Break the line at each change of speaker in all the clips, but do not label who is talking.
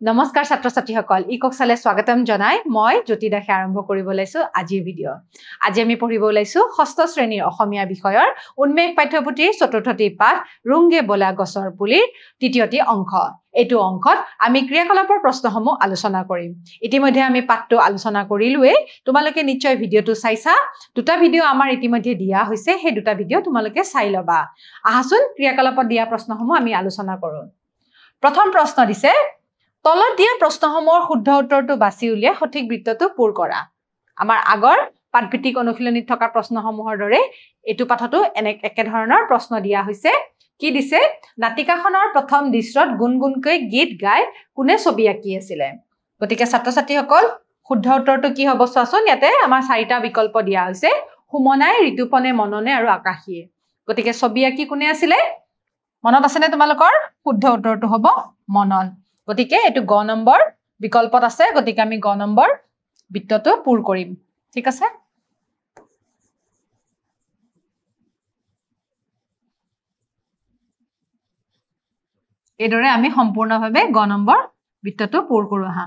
নমস্কাৰ ছাত্ৰ ছাত্ৰীসকল ইকক চালে স্বাগতম জনাই মই জ্যোতি দাসে আৰম্ভ কৰিব লৈছো আজিৰ ভিডিঅ আজি আমি পঢ়িব লৈছো ষষ্ঠ শ্ৰেণীৰ অসমীয়া বিষয়ৰ উন্মেষ পাঠ্যপুথিৰ চতুৰ্থটি পাঠ ৰুংগে বলা গছৰ পুলিৰ তৃতীয়টি অংশ এটো অংকত আমি ক্ৰিয়াকলাপৰ প্ৰশ্নসমূহ আলোচনা কৰিম ইতিমধ্যে আমি পাঠটো আলোচনা কৰিলোৱে তোমালোকে নিশ্চয় ভিডিঅটো চাইছা দুটা ভিডিঅ আমাৰ ইতিমধ্যে দিয়া হৈছে হে দুটা ভিডিঅ তোমালোকে চাই লবা আহাসুন ক্ৰিয়াকলাপত দিয়া প্ৰশ্নসমূহ আমি আলোচনা কৰো প্ৰথম প্ৰশ্ন দিছে তলত দিয়া প্ৰশ্নসমূহৰ শুদ্ধ উত্তৰটো বাছি উলিয়াই সঠিক বৃত্তটো পূৰ কৰা আমাৰ আগৰ পাঠভিত্তিক অনুশীলনীত থকা প্ৰশ্নসমূহৰ দৰে এটো পাঠটো একে ধৰণৰ প্ৰশ্ন দিয়া হৈছে কি দিছে নাটিকাখনৰ প্ৰথম দৃশ্যত গুণগুণকৈ গীত গাই কোনে ছবি আঁকি আছিল গতিকে ছাত্ৰ ছাত্ৰীসকল শুদ্ধ উত্তৰটো কি হ'ব চোৱাচোন ইয়াতে আমাৰ চাৰিটা বিকল্প দিয়া হৈছে হুমনাই ঋতুপনে মননে আৰু আকাশীয়ে গতিকে ছবি আঁকি কোনে আছিল মনত আছেনে তোমালোকৰ শুদ্ধ উত্তৰটো হ'ব মনন গতিকে এটো গ নম্বৰ বিকল্পত আছে গতিকে আমি গ নম্বৰ বৃত্তটো পূৰ কৰিম ঠিক আছে এদৰে আমি সম্পূৰ্ণভাৱে গ নম্বৰ বৃত্তটো পূৰ কৰো হা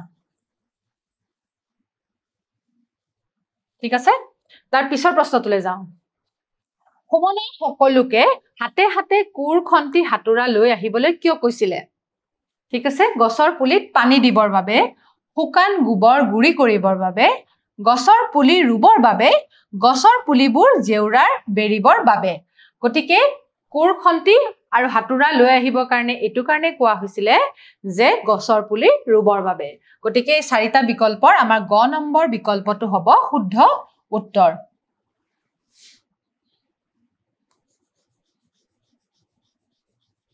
ঠিক আছে তাৰ পিছৰ প্ৰশ্নটোলৈ যাওঁ হুমনে সকলোকে হাতে হাতে কুৰ খন্তি হাতুৰা লৈ আহিবলৈ কিয় কৈছিলে ঠিক আছে গছৰ পুলিত পানী দিবৰ বাবে শুকান গোবৰ গুৰি কৰিবৰ বাবে গছৰ পুলি ৰুবৰ বাবে গছৰ পুলিবোৰ জেউৰাৰ বেৰিবৰ বাবে গতিকে কুৰ খন্তি আৰু হাতুৰা লৈ আহিবৰ কাৰণে এটো কাৰণে কোৱা হৈছিল যে গছৰ পুলি ৰুবৰ বাবে গতিকে চাৰিটা বিকল্পৰ আমাৰ গ নম্বৰ বিকল্পটো হ'ব শুদ্ধ উত্তৰ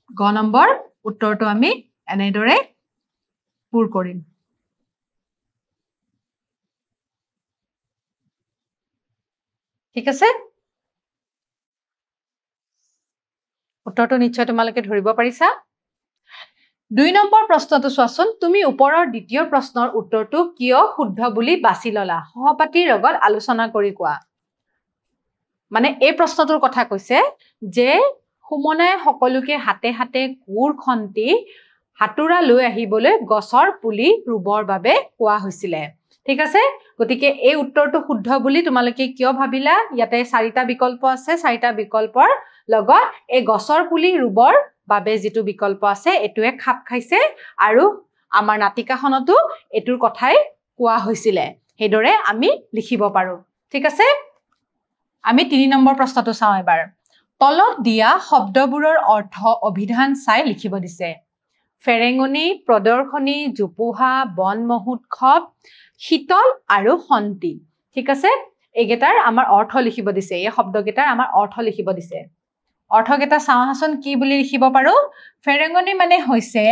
গ নম্বৰ উত্তৰটো আমি এনেদৰে পূৰ কৰিম ঠিক আছে উত্তৰটো নিশ্চয় তোমালোকে ধৰিব পাৰিছা ২ নম্বৰ প্ৰশ্নটো চোৱাচোন তুমি ওপৰৰ দ্বিতীয় প্ৰশ্নৰ উত্তৰটো কিয় শুদ্ধ বুলি বাছি ললা সহপাঠীৰ লগত আলোচনা কৰি কোৱা মানে এই প্ৰশ্নটোৰ কথা কৈছে যে হুমনাই সকলোকে হাতে হাতে কুৰ খন্তি হাতুৰা লৈ আহিবলৈ গছৰ পুলি ৰুবৰ বাবে কোৱা হৈছিল ঠিক আছে গতিকে এই উত্তৰটো শুদ্ধ বুলি তোমালোকে কিয় ভাবিলা ইয়াতে চাৰিটা বিকল্প আছে চাৰিটা বিকল্পৰ লগত এই গছৰ পুলি ৰুবৰ বাবে যেটো বিকল্প আছে এটোৱে খাপ খাইছে আৰু আমাৰ নাটিকাখনতো এটোৰ কথাই কোৱা হৈছিল হেদৰে আমি লিখিব পাৰো ঠিক আছে আমি ৩ নম্বৰ প্ৰশ্নটো চাওঁ এবাৰ তলত দিয়া শব্দবোৰৰ অৰ্থ অভিধান চাই লিখিব দিছে ফেৰেঙনি প্ৰদৰ্শনী জুপুহা বন মহোৎসৱ শীতল আৰু শান্তি ঠিক আছে এগেটাৰ আমাৰ অৰ্থ লিখিব দিছে এই শব্দগেটাৰ আমাৰ অৰ্থ লিখিব দিছে অৰ্থগেটা চাওহাসন কি বুলি লিখিব পাৰো ফেৰেঙনি মানে হৈছে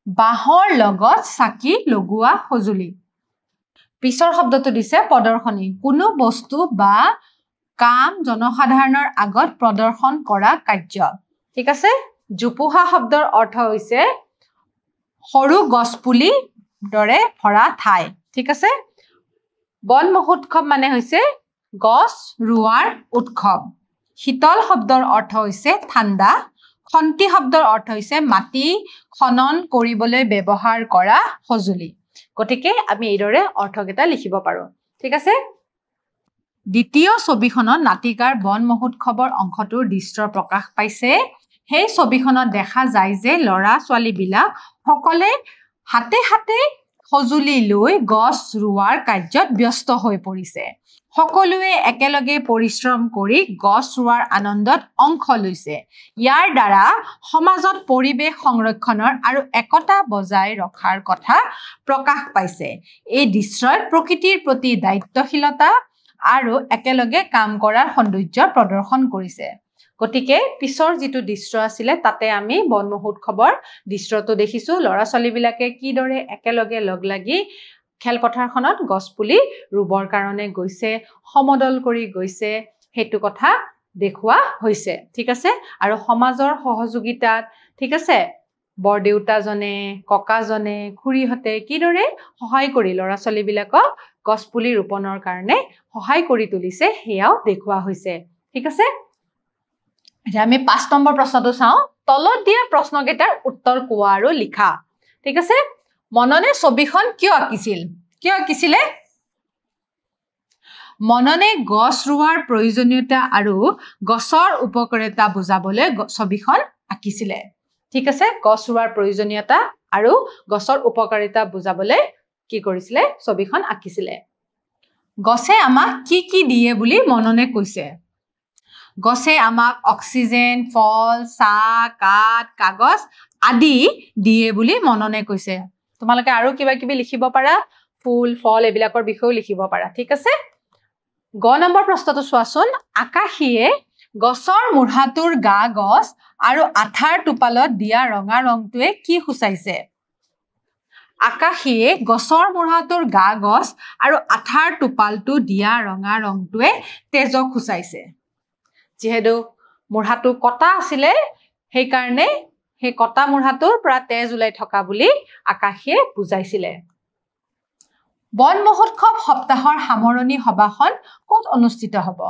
বাহৰ লগত চাকি লগোৱা সজুলি পিছৰ শব্দটো দিছে প্ৰদৰ্শনী কোনো বস্তু বা কাম জনসাধাৰণৰ আগত প্ৰদৰ্শন কৰা কাৰ্য ঠিক আছে জুপুহা শব্দৰ অৰ্থ হৈছে সৰু গছপুলি দৰে ভৰা ঠাই ঠিক আছে বন মহোৎসৱ মানে হৈছে গছ ৰুৱাৰ উৎসৱ শীতল শব্দৰ অৰ্থ হৈছে ঠাণ্ডা খন্তি শব্দৰ অৰ্থ হৈছে মাটি খনন কৰিবলৈ ব্যৱহাৰ কৰা সজুলি গতিকে আমি এইদৰে অৰ্থকেইটা লিখিব পাৰো ঠিক আছে দ্বিতীয় ছবিখনত নাটিকাৰ বন মহোৎসৱৰ অংশটোৰ দৃশ্য প্ৰকাশ পাইছে সেই ছবিখনত দেখা যায় যে লৰা ছোৱালী বিলাক সকলে হাতে হাতে সজুলি লৈ গছ ৰুৱাৰ কাৰ্যত ব্যস্ত হৈ পৰিছে সকলোৱে একেলগে পৰিশ্ৰম কৰি গছ ৰুৱাৰ আনন্দত অংশ লৈছে ইয়াৰ দ্বাৰা সমাজত পৰিৱেশ সংৰক্ষণৰ আৰু একতা বজাই ৰখাৰ কথা প্ৰকাশ পাইছে এই দৃশ্যই প্ৰকৃতিৰ প্ৰতি দায়িত্বশীলতা আৰু একেলগে কাম কৰাৰ সৌন্দৰ্য প্ৰদৰ্শন কৰিছে গতিকে পিছৰ যেটো দৃশ্য আছিল তাতে আমি বন মহোৎসৱৰ দৃশ্যটো দেখিছো লৰা ছোৱালী বিলাকে কিদৰে একেলগে লগ লাগি খেলপথাৰখনত গছপুলি ৰুবৰ কাৰণে গৈছে সমদল কৰি গৈছে হেতু কথা দেখুৱা হৈছে ঠিক আছে আৰু সমাজৰ সহযোগিতাত ঠিক আছে বৰদেউতাজনে ককাজনে খুৰীহতে কিদৰে সহায় কৰি লৰা ছোৱালী বিলাকক গছপুলি ৰোপণৰ কাৰণে সহায় কৰি তুলিছে হেয়াও দেখুৱা হৈছে ঠিক আছে এতিয়া আমি ৫ নম্বৰ প্ৰশ্নটো চাওঁ তলত দিয়া প্ৰশ্নকেইটাৰ উত্তৰ কোৱা আৰু লিখা ঠিক আছে মননে ছবিখন কিয় আঁকিছিল কিয় আঁকিছিলে মননে গছ ৰুৱাৰ প্ৰয়োজনীয়তা আৰু গছৰ উপকাৰিতা বুজাবলৈ ছবিখন আঁকিছিলে ঠিক আছে গছ ৰুৱাৰ প্ৰয়োজনীয়তা আৰু গছৰ উপকাৰিতা বুজাবলৈ কি কৰিছিলে ছবিখন আঁকিছিলে গছে আমাক কি দিয়ে বুলি মননে কৈছে গছে আমাক অক্সিজেন ফল চাহ কাঠ কাগজ আদি দিয়ে বুলি মননে কৈছে তোমালোকে আৰু কিবা কিবি লিখিব পাৰা ফুল ফল এবিলাকৰ বিষয়েও লিখিব পাৰা ঠিক আছে গ নম্বৰ প্ৰশ্নটো চোৱাচোন আকাশীয়ে গছৰ মুঢ়াটোৰ গা গছ আৰু আঠাৰ টোপালত দিয়া ৰঙা ৰংটোৱে কি সূচাইছে আকাশীয়ে গছৰ মুঢ়াটোৰ গা গছ আৰু আঠাৰ টোপালটো দিয়া ৰঙা ৰংটোৱে তেজক সূচাইছে যেহেতু মুঢ়াটো কটা আছিলে সেই কাৰণে সেই কটা মুঢ়াটোৰ পৰা তেজ ওলাই থকা বুলি আকাশীয়ে বুজাইছিলে বন মহোৎসৱ সপ্তাহৰ সামৰণি সভাখন ক'ত অনুষ্ঠিত হ'ব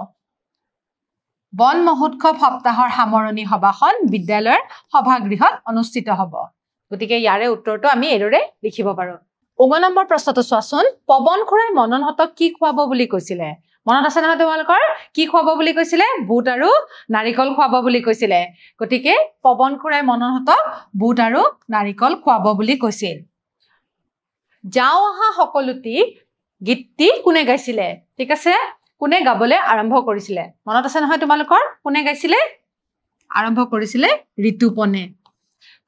বন মহোৎসৱ সপ্তাহৰ সামৰণি সভাখন বিদ্যালয়ৰ সভাগৃহত অনুষ্ঠিত হ'ব গতিকে ইয়াৰে উত্তৰটো আমি এদৰে লিখিব পাৰো 9 নম্বৰ প্ৰশ্নটো চোৱাচোন পৱন খুৰাই মননহঁতক কি খুৱাব বুলি কৈছিলে মনত আছে নহয় তোমালোকৰ কি খুৱাব বুলি কৈছিলে বুট আৰু নাৰিকল খুৱাব বুলি কৈছিলে গতিকে পৱন খুৰাই মননহঁতক বুট আৰু নাৰিকল খুৱাব বুলি কৈছিল যাও আহা সকলোটি গীতটি কোনে গাইছিলে ঠিক আছে কোনে গাবলৈ আৰম্ভ কৰিছিলে মনত আছে নহয় তোমালোকৰ কোনে গাইছিলে আৰম্ভ কৰিছিলে ঋতুপনে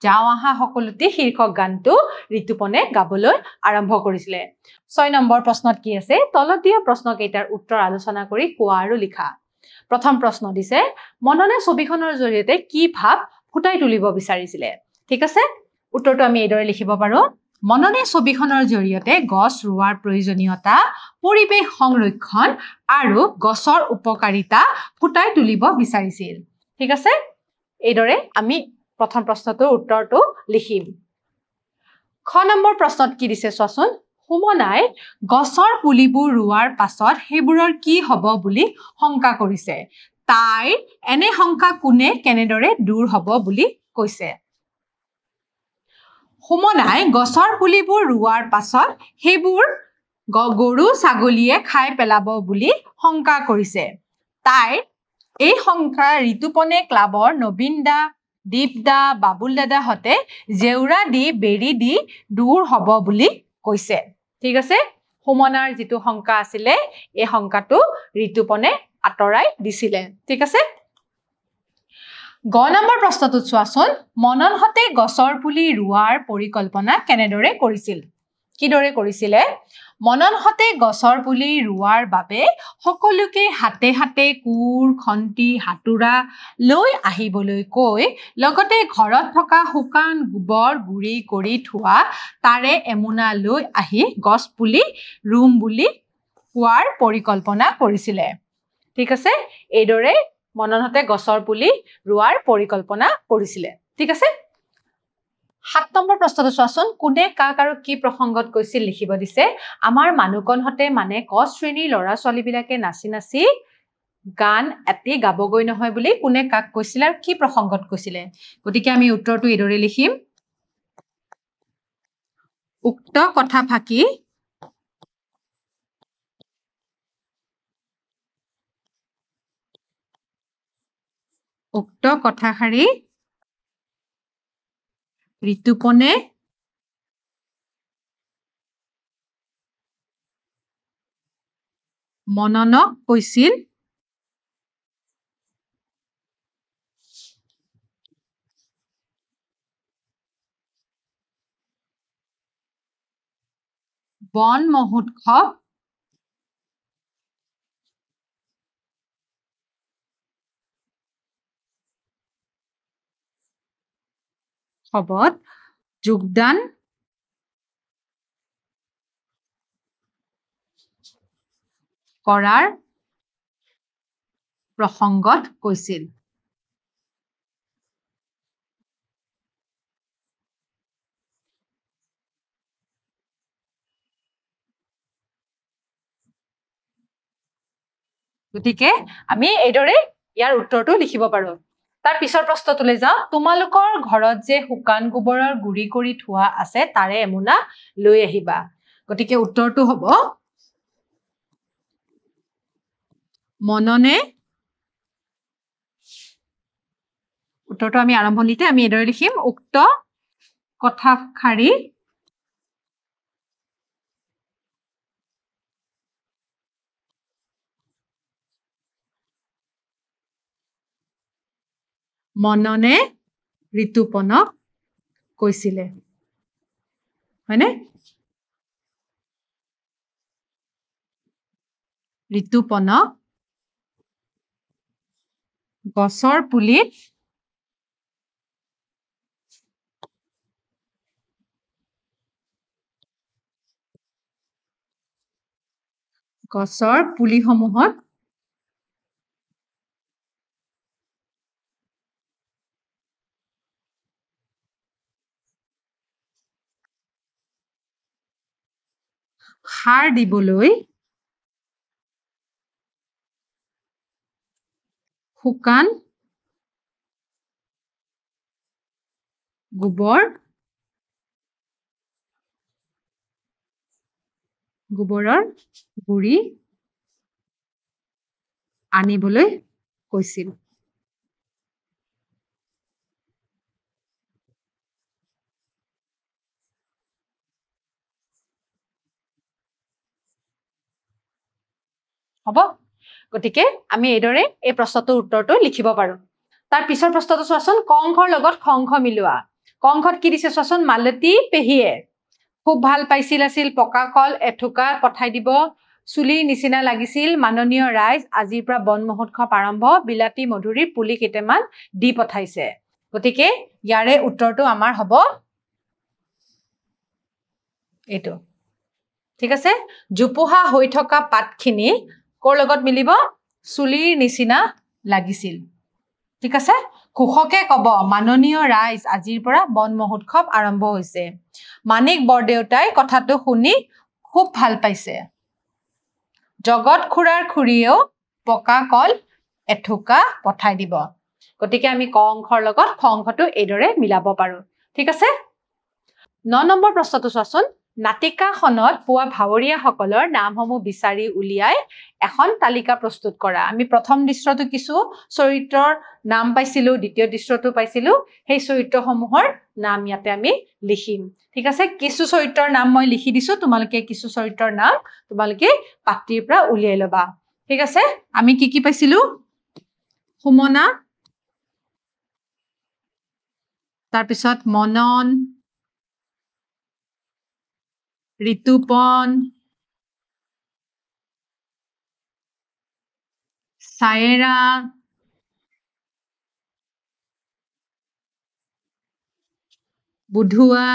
যাও আহা সকলোটি শীৰ্ষক গানটো ঋতুপনে গাবলৈ আৰম্ভ কৰিছিলে 6 নম্বৰ প্ৰশ্নত কি আছে তলত দিয়া প্ৰশ্ন কেইটাৰ উত্তৰ আলোচনা কৰি কোৱা আৰু লিখা প্ৰথম প্ৰশ্ন দিছে মননে ছবিখনৰ জৰিয়তে কি ভাৱ ফুটাই তুলিব বিচাৰিছিলে ঠিক আছে উত্তৰটো আমি এইদৰে লিখিব পাৰো মননে ছবিখনৰ জৰিয়তে গছ ৰুৱাৰ প্ৰয়োজনীয়তা পৰিৱেশ সংৰক্ষণ আৰু গছৰ উপকাৰিতা ফুটাই তুলিব বিচাৰিছিল ঠিক আছে এইদৰে আমি প্ৰথম প্ৰশ্নটোৰ উত্তৰটো লিখিম খ নম্বৰ প্ৰশ্নত কি দিছে চোৱাচোন সুমনাই গছৰ পুলিবোৰ ৰুৱাৰ পাছত সেইবোৰৰ কি হ'ব বুলি শংকা কৰিছে তাইৰ এনে শংকা কোনে কেনেদৰে দূৰ হ'ব বুলি কৈছে সুমনাই গছৰ পুলিবোৰ ৰুৱাৰ পাছত সেইবোৰ গৰু ছাগলীয়ে খাই পেলাব বুলি শংকা কৰিছে তাইৰ এই শংকা ঋতুপনে ক্লাবৰ নবীন দা দীপ দা বাবুল দাদাহঁতে জেউৰা দি বেৰি দি দূৰ হ'ব বুলি কৈছে ঠিক আছে সুমনাৰ যিটো শংকা আছিলে এই শংকাটো ঋতুপনে আঁতৰাই দিছিলে ঠিক আছে গ নম্বৰ প্ৰশ্নটো চোৱাচোন মননহঁতে গছৰ পুলি ৰুৱাৰ পৰিকল্পনা কেনেদৰে কৰিছিল কিদৰে কৰিছিলে মননহঁতে গছৰ পুলি ৰুৱাৰ বাবে সকলোকে হাতে হাতে কোৰ খন্তি হাতুৰা লৈ আহিবলৈ কৈ লগতে ঘৰত থকা শুকান গোবৰ গুৰি কৰি থোৱা তাৰে এমুনা লৈ আহি গছ পুলি ৰুম বুলি কোৱাৰ পৰিকল্পনা কৰিছিলে ঠিক আছে এইদৰে মননহঁতে গছৰ পুলি ৰুৱাৰ পৰিকল্পনা কৰিছিলে ঠিক আছে 7 নম্বৰ প্ৰশ্নটো চোৱাচোন কোনে কাক আৰু কি প্ৰসংগত কৈছিল লিখিব দিছে আমাৰ মানুহকনহঁতে মানে ক শ্ৰেণীৰ ল'ৰা ছোৱালীবিলাকে নাচি নাচি গান এটি গাবগৈ নহয় বুলি কোনে কাক কৈছিল আৰু কি প্ৰসংগত কৈছিলে গতিকে আমি উত্তৰটো এইদৰে লিখিম উক্ত কথা ফাকি উক্ত কথাষাৰি ঋতুপনে মননক কৈছিল বন মহোৎসৱ সবত যোগদান কৰাৰ প্ৰসংগত কৈছিল গতিকে আমি এইদৰে ইয়াৰ উত্তৰটো লিখিব পাৰো তাৰ পিছৰ প্ৰশ্নটোলৈ যাওঁ তোমালোকৰ ঘৰত যে শুকান গোবৰৰ গুৰি কৰি থোৱা আছে তাৰে এমুনা লৈ আহিবা গতিকে উত্তৰটো হ'ব মননে উত্তৰটো আমি আৰম্ভণিতে আমি এদৰে লিখিম উক্ত কথাষাৰি মননে ঋতুপনক কৈছিলে হয়নে ঋতুপনক গছৰ পুলিত গছৰ পুলিসমূহত সাৰ দিবলৈ শুকান গোবৰৰ গুৰি আনিবলৈ কৈছিল হ'ব গতিকে আমি এইদৰে এই প্ৰশ্নটোৰ উত্তৰটো লিখিব পাৰো তাৰ পিছৰ প্ৰশ্নটো চোৱাচোন কংখৰ লগত খংখ মিলোৱা কংখত কি দিছে চোৱাচোন মালতী পেহীয়ে খুব ভাল পাইছিল আছিল পকা কল এঠুকা পঠাই দিব চুলিৰ নিচিনা লাগিছিল মাননীয় ৰাইজ আজিৰ পৰা বন মহোৎসৱ আৰম্ভ বিলাতী মধুৰীৰ পুলি কেইটামান দি পঠাইছে গতিকে ইয়াৰে উত্তৰটো আমাৰ হ'ব এইটো ঠিক আছে জুপুহা হৈ থকা পাতখিনি কোৰ লগত মিলিব চুলিৰ নিচিনা লাগিছিল ঠিক আছে ঘোষকে কব মাননীয় ৰাইজ আজিৰ পৰা বন মহোৎসৱ আৰম্ভ হৈছে মানিক বৰদেউতাই কথাটো শুনি খুব ভাল পাইছে জগত খুৰাৰ খুৰীয়েও পকা কল এঠুকা পঠাই দিব গতিকে আমি ক অংশৰ লগত খ অংশটো এইদৰে মিলাব পাৰো ঠিক আছে 9 নম্বৰ প্ৰশ্নটো চোৱাচোন নাটিকাখনত পোৱা ভাৱৰীয়াসকলৰ নামসমূহ বিচাৰি উলিয়াই এখন তালিকা প্ৰস্তুত কৰা আমি প্ৰথম দৃশ্যটো কিছু চৰিত্ৰৰ নাম পাইছিলো দ্বিতীয় দৃশ্যটো পাইছিলো সেই চৰিত্ৰসমূহৰ নাম ইয়াতে আমি লিখিম ঠিক আছে কিছু চৰিত্ৰৰ নাম মই লিখি দিছো তোমালোকে কিছু চৰিত্ৰৰ নাম তোমালোকে পাত্ৰিৰ পৰা উলিয়াই লবা ঠিক আছে আমি কি পাইছিলো সুমনা তাৰ পিছত মনন ঋতুপন সায়েৰা বুধুয়া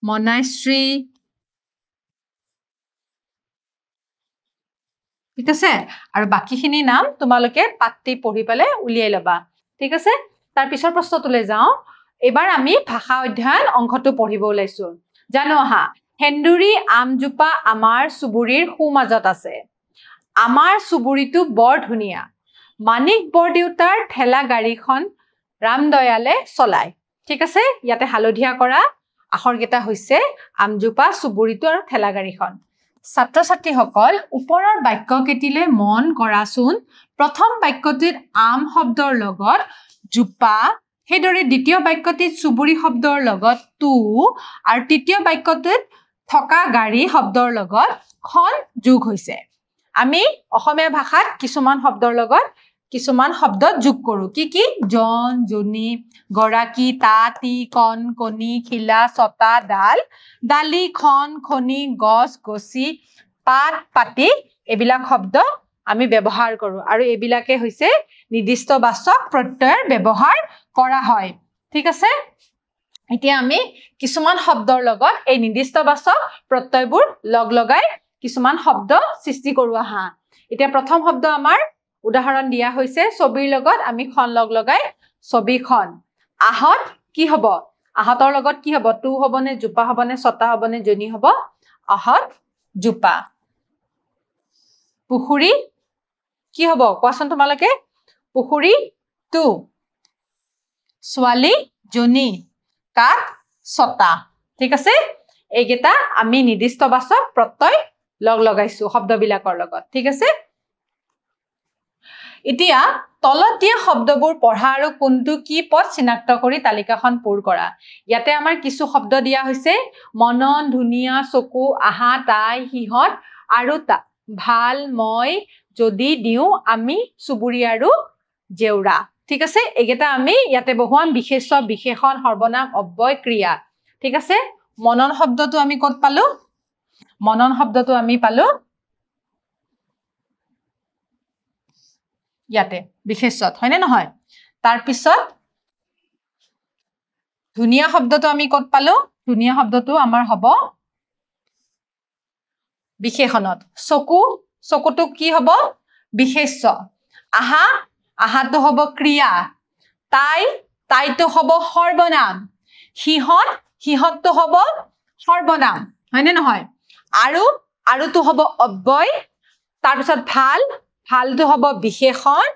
মনাশ্ৰী ঠিক আছে আৰু বাকিখিনি নাম তোমালোকে পাত্তি পঢ়ি পেলে উলিয়াই লবা ঠিক আছে তাৰ পিছৰ প্ৰশ্নটোলৈ যাওঁ এবাৰ আমি ভাষা অধ্যয়ন অংশটো পঢ়িব ওলাইছো জানো আহা হেন্দুৰী আমজোপা আমাৰ চুবুৰীৰ সুমাজত আছে আমাৰ চুবুৰীটো বৰ ধুনীয়া মানিক বৰদেউতাৰ ঠেলা গাড়ীখন ৰামদয়ালে চলায় ঠিক আছে ইয়াতে হালধীয়া কৰা আখৰকেইটা হৈছে আমজোপা চুবুৰীটো আৰু ঠেলা গাড়ীখন ছাত্ৰ ছাত্ৰীসকল ওপৰৰ বাক্য কেইটিলে মন কৰাচোন প্ৰথম বাক্যটিত আম শব্দৰ লগত জোপা সেইদৰে দ্বিতীয় বাক্যটিত চুবুৰী শব্দৰ লগত তু আৰু তৃতীয় বাক্যটিত থকা গাড়ী শব্দৰ লগত খন যোগ হৈছে আমি অসমীয়া ভাষাত কিছুমান শব্দৰ লগত কিছুমান শব্দ যোগ কৰো কি জন জনী গৰাকী তাতি কণ কণী খিলা ছটা ডাল ডালি খন খনি গছ গছি পাত পাতি এবিলাক শব্দ আমি ব্যৱহাৰ কৰো আৰু এবিলাকে হৈছে নিৰ্দিষ্ট বাচক প্ৰত্যয়ৰ ব্যৱহাৰ কৰা হয় ঠিক আছে এতিয়া আমি কিছুমান শব্দৰ লগত এই নিৰ্দিষ্ট বাচক প্ৰত্যয়বোৰ লগ লগাই কিছুমান শব্দ সৃষ্টি কৰো আহা এতিয়া প্ৰথম শব্দ আমাৰ উদাহৰণ দিয়া হৈছে ছবিৰ লগত আমি খন লগ লগাই ছবিখন আহত কি হ'ব আহতৰ লগত কি হ'ব তু হ'বনে জোপা হ'বনে ছটা হ'বনে জনী হ'ব আহত জোপা পুখুৰী কি হ'ব কোৱাচোন তোমালোকে পুখুৰী টু ছোৱালী জনী কাক ছটা ঠিক আছে এইকেইটা আমি নিৰ্দিষ্ট বাচক প্ৰত্যয় লগ লগাইছো শব্দবিলাকৰ লগত ঠিক আছে এতিয়া তলত দিয়া শব্দবোৰ পঢ়া আৰু কোনটো কি পদ চিনাক্ত কৰি তালিকাখন পূৰ কৰা ইয়াতে আমাৰ কিছু শব্দ দিয়া হৈছে মনন ধুনিয়া চকু আহা তাই হিহত আৰু তা ভাল মই যদি দিও আমি চুবুৰী আৰু জেউৰা ঠিক আছে এইকেইটা আমি ইয়াতে বহুৱাম বিশেষ্য বিশেষণ সৰ্বনাম অব্যয় ক্ৰিয়া ঠিক আছে মনন শব্দটো আমি ক'ত পালো মনন শব্দটো আমি পালো ইয়াতে বিশেষ্যত হয়নে নহয় তাৰ পিছত ধুনিয়া শব্দটো আমি ক'ত পালো ধুনিয়া শব্দটো আমাৰ হ'ব বিশেষণত চকু চকুটো কি হ'ব বিশেষ্য আহা আহাটো হ'ব ক্ৰিয়া তাই তাইটো হ'ব সৰ্বনাম হিহত হিহতটো হ'ব সৰ্বনাম হয়নে নহয় আৰু আৰুটো হ'ব অব্যয় তাৰ পিছত ভাল ভালটো হ'ব বিশেষণ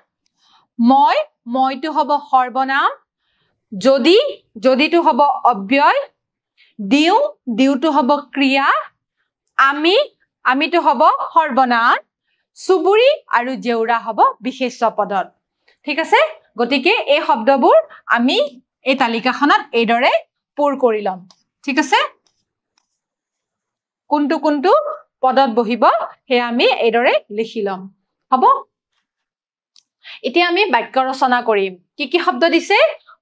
মই মইটো হ'ব সৰ্বনাম যদি যদিটো হ'ব অব্যয় দিউ দিউটো হ'ব ক্ৰিয়া আমি আমিটো হ'ব সৰ্বনাম চুবুৰী আৰু জেউৰা হ'ব বিশেষ্য পদত ঠিক আছে গতিকে এই শব্দবোৰ আমি এই তালিকাখনত এইদৰে পূৰ কৰি লম ঠিক আছে কোনটো কোনটো পদত বহিব হে আমি এইদৰে লিখি লম হ'ব এতিয়া আমি বাক্য ৰচনা কৰিম কি শব্দ দিছে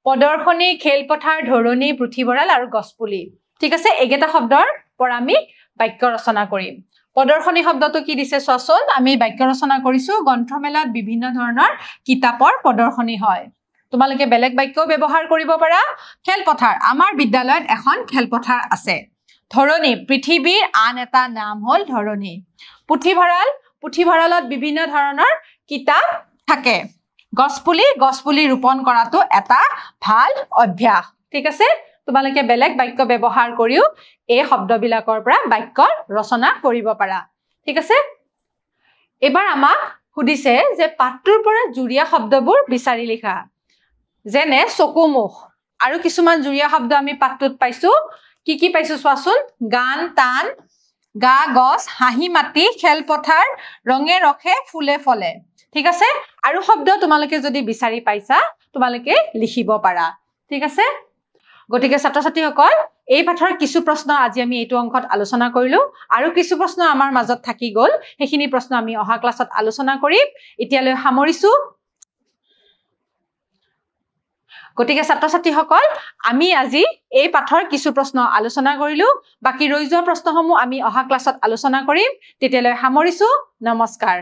পদৰ্শনী খেলপথাৰ ধৰণী পৃথিভঁৰাল আৰু গছপুলি ঠিক আছে এইকেইটা শব্দৰ পৰা আমি বাক্য ৰচনা কৰিম পদৰ্শনী শব্দটো কি দিছে চোৱাচোন আমি বাক্য ৰচনা কৰিছো গ্ৰন্থমেলাত বিভিন্ন ধৰণৰ কিতাপৰ পদৰ্শনী হয় তোমালোকে বেলেগ বাক্যও ব্যৱহাৰ কৰিব পাৰা খেলপথাৰ আমাৰ বিদ্যালয়ত এখন খেলপথাৰ আছে ধৰণী পৃথিৱীৰ আন এটা নাম হ'ল ধৰণী পুথিভঁৰাল পুথিভঁৰালত বিভিন্ন ধৰণৰ কিতাপ থাকে গছপুলি ৰোপণ কৰাটো এটা ভাল অভ্যাস ঠিক আছে তোমালোকে বেলেগ বাক্য ব্যৱহাৰ কৰিও এই শব্দবিলাকৰ পৰা বাক্য ৰচনা কৰিব পাৰা ঠিক আছে এবাৰ আমাক সুধিছে যে পাঠটোৰ পৰা জুৰিয়া শব্দবোৰ বিচাৰি লিখা যেনে চকুমুখ আৰু কিছুমান জুৰিয়া শব্দ আমি পাঠটোত পাইছো কি পাইছো চোৱাচোন গান তান গা গছ হাঁহি মাটি খেলপথাৰ ৰঙে ৰখে ফুলে ফলে ঠিক আছে আৰু শব্দ তোমালোকে যদি বিচাৰি পাইছা তোমালোকে লিখিব পাৰা ঠিক আছে গতিকে ছাত্ৰ ছাত্ৰীসকল এই পাঠৰ কিছু প্ৰশ্ন আজি আমি এইটো অংকত আলোচনা কৰিলো আৰু কিছু প্ৰশ্ন আমাৰ মাজত থাকি গ'ল সেইখিনি প্ৰশ্ন আমি অহা ক্লাছত আলোচনা কৰিম এতিয়ালৈ সামৰিছো গতিকে ছাত্ৰ ছাত্ৰীসকল আমি আজি এই পাঠৰ কিছু প্ৰশ্ন আলোচনা কৰিলো বাকি ৰৈ যোৱা প্ৰশ্নসমূহ আমি অহা ক্লাছত আলোচনা কৰিম তেতিয়ালৈ সামৰিছো নমস্কাৰ